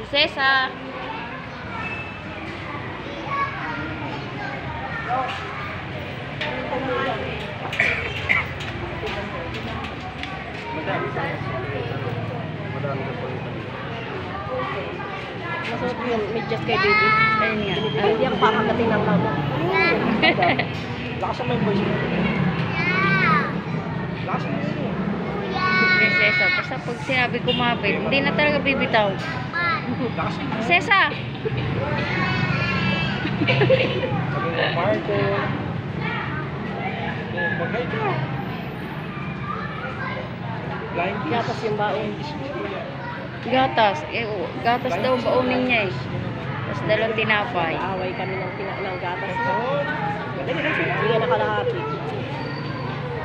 Prinsesa. Masarap yung medyas kay baby. Ayun nga. Hindi ang pakakating ng mama. Lakas mo yung voice mo. Lakas mo yun. Prinsesa. Basta pag sinabi kumapit, hindi na talaga bibitaw. Lakas mo. Prinsesa! Sabi mo, Marco. Magay ka. Gatas yung baon. Gatas. Gatas daw baunin niya eh. Tapos dalawang tinapay. Away kami ng gatas. Hindi nga nakalahati.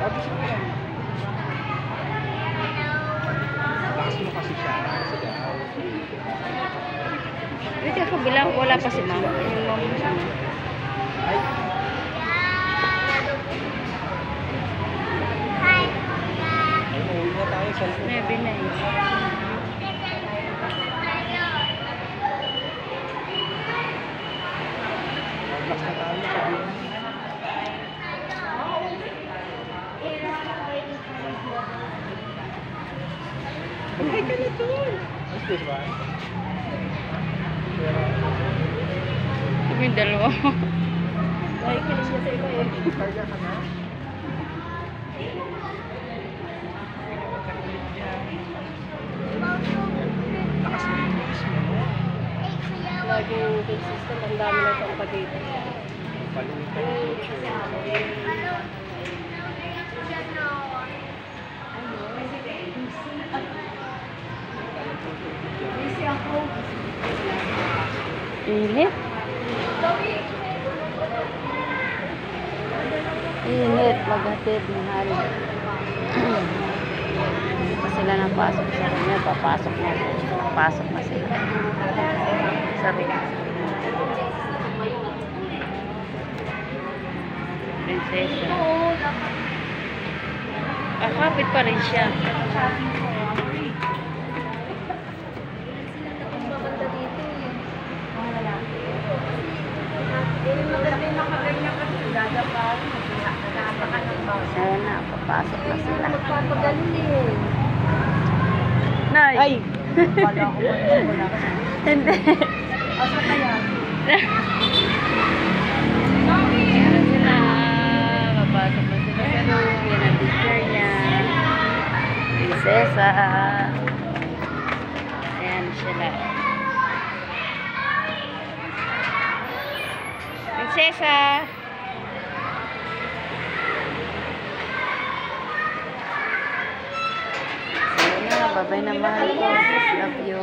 Lakas mo kasi siya. Dito ako bilang wala pa si mama. Yung mama siya. Ay. Ay, uuwi na tayo sa loob. Maybe na eh. Relax na tayo sa view. Maghay ka na doon. What's this one? Kami yung dalawa. Ay, kinis na sa iba eh. Partner ka na? Lakas mo yung voice mo. Laging consistent, ang dami ng pampagita. Paluin ka ng future. Init. Init. Maghatid ng hari. Hindi pa sila napasok sa kanya. Papasok na. Papasok na sila. Sabi na. Prinsesa. Kapit pa rin siya. Ayan na, papasok na sila. Nay! Ay! Wala ko wala ka. Hindi. Asa kaya? Ayan sila. Papasok na sila sa room. Yan ang teacher niya. Prinsesa. Ayan sila. Prinsesa! Bye-bye na mahal ko. Love you.